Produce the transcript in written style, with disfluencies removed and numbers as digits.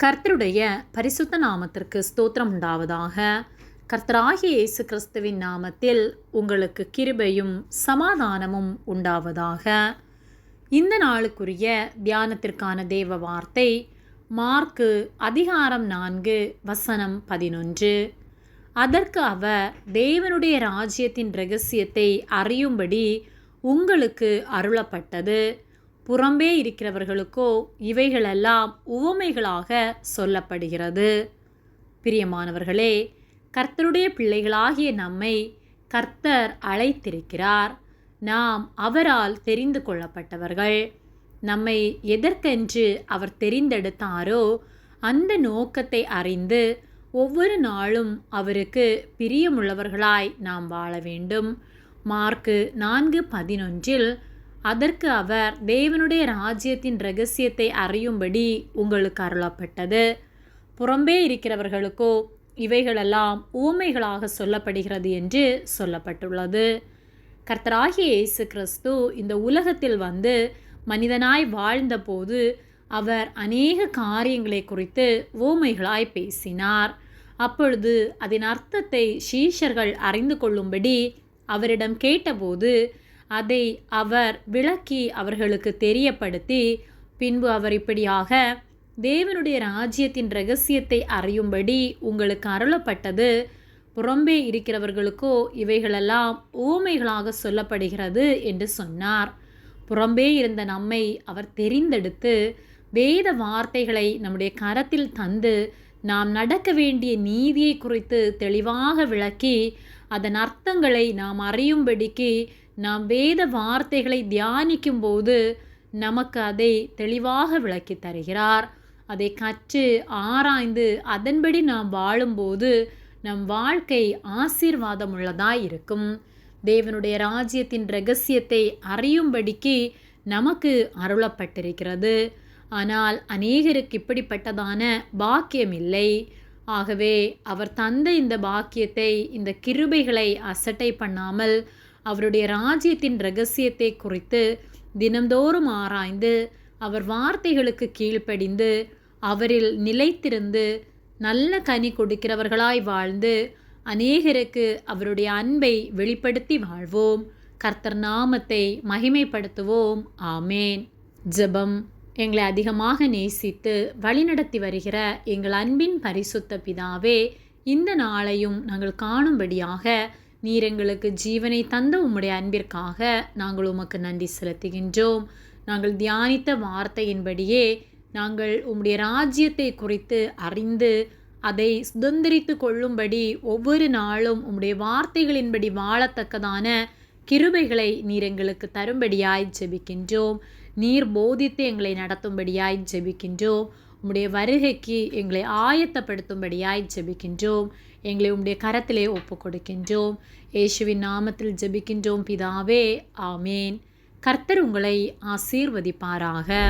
கர்த்தருடைய பரிசுத்த நாமத்திற்கு ஸ்தோத்திரம் உண்டாவதாக. கர்த்தராகிய இயேசு கிறிஸ்துவின் நாமத்தில் உங்களுக்கு கிருபையும் சமாதானமும் உண்டாவதாக. இந்த நாளுக்குரிய தியானத்திற்கான தேவ வார்த்தை மார்க்கு அதிகாரம் 4 வசனம் 11. அதற்கு அவர், தேவனுடைய ராஜ்யத்தின் இரகசியத்தை அறியும்படி உங்களுக்கு அருளப்பட்டது, புறம்பே இருக்கிறவர்களுக்கோ இவைகளெல்லாம் உவமைகளாக சொல்லப்படுகிறது. பிரியமானவர்களே, கர்த்தருடைய பிள்ளைகளாகிய நம்மை கர்த்தர் அழைத்திருக்கிறார். நாம் அவரால் தெரிந்து கொள்ளப்பட்டவர்கள். நம்மை எதற்கென்று அவர் தெரிந்தெடுத்தாரோ அந்த நோக்கத்தை அறிந்து ஒவ்வொரு நாளும் அவருக்கு பிரியமுள்ளவர்களாய் நாம் வாழ வேண்டும். மார்க்கு 4:11 அதற்கு அவர், தேவனுடைய ராஜ்யத்தின் இரகசியத்தை அறியும்படி உங்களுக்கு அருளப்பட்டது, புறம்பே இருக்கிறவர்களுக்கோ இவைகளெல்லாம் ஊமைகளாக சொல்லப்படுகிறது என்று சொல்லப்பட்டுள்ளது. கர்த்தராகிய இயேசு கிறிஸ்து இந்த உலகத்தில் வந்து மனிதனாய் வாழ்ந்தபோது அவர் அநேக காரியங்களை குறித்து ஊமைகளாய் பேசினார். அப்பொழுது அதன் அர்த்தத்தை சீஷர்கள் அறிந்து கொள்ளும்படி அவரிடம் கேட்டபோது அதை அவர் விளக்கி அவர்களுக்கு தெரியப்படுத்தி, பின்பு அவர் இப்படியாக, தேவனுடைய ராஜ்யத்தின் இரகசியத்தை அறியும்படி உங்களுக்கு அருளப்பட்டது, புறம்பே இருக்கிறவர்களுக்கோ இவைகளெல்லாம் ஊமைகளாக சொல்லப்படுகிறது என்று சொன்னார். புறம்பே இருந்த நம்மை அவர் தெரிந்தெடுத்து வேத வார்த்தைகளை நம்முடைய கரத்தில் தந்து நாம் நடக்க வேண்டிய நீதியை குறித்து தெளிவாக விளக்கி அதன் அர்த்தங்களை நாம் அறியும்படிக்கு நாம் வேத வார்த்தைகளை தியானிக்கும் போது நமக்கு அதை தெளிவாக விளக்கி தருகிறார். அதை கற்று ஆராய்ந்து அதன்படி நாம் வாழும்போது நம் வாழ்க்கை ஆசீர்வாதம் உள்ளதாய் இருக்கும். தேவனுடைய ராஜ்யத்தின் இரகசியத்தை அறியும்படிக்கு நமக்கு அருளப்பட்டிருக்கிறது. ஆனால் அநேகருக்கு இப்படிப்பட்டதான பாக்கியம் இல்லை. ஆகவே அவர் தந்த இந்த பாக்கியத்தை, இந்த கிருபைகளை அசட்டை பண்ணாமல் அவருடைய ராஜ்யத்தின் இரகசியத்தை குறித்து தினந்தோறும் ஆராய்ந்து அவர் வார்த்தைகளுக்கு கீழ்ப்படிந்து அவரில் நிலைத்திருந்து நல்ல கனி கொடுக்கிறவர்களாய் வாழ்ந்து அநேகருக்கு அவருடைய அன்பை வெளிப்படுத்தி வாழ்வோம். கர்த்தர் நாமத்தை மகிமைப்படுத்துவோம். ஆமேன். ஜெபம். எங்களை அதிகமாக நேசித்து வழிநடத்தி வருகிற எங்கள் அன்பின் பரிசுத்த பிதாவே, இந்த நாளையும் நாங்கள் காணும்படியாக நீர் எங்களுக்கு ஜீவனை தந்த உம்முடைய அன்பிற்காக நாங்கள் உமக்கு நன்றி செலுத்துகின்றோம். நாங்கள் தியானித்த வார்த்தையின்படியே நாங்கள் உம்முடைய ராஜ்யத்தை குறித்து அறிந்து அதை சுதந்திரித்து கொள்ளும்படி ஒவ்வொரு நாளும் உம்முடைய வார்த்தைகளின்படி வாழத்தக்கதான கிருபைகளை நீர் எங்களுக்கு தரும்படியாய் ஜெபிக்கின்றோம். நீர் போதித்து எங்களை நடத்தும்படியாய் ஜெபிக்கின்றோம். உம்முடைய வருகைக்கு எங்களை ஆயத்தப்படுத்தும்படியாய் ஜெபிக்கின்றோம். எங்களை உம்முடைய கரத்திலே ஒப்பு கொடுக்கின்றோம். இயேசுவின் நாமத்தில் ஜெபிக்கின்றோம் பிதாவே. ஆமேன். கர்த்தர் உங்களை ஆசீர்வதிப்பாராக.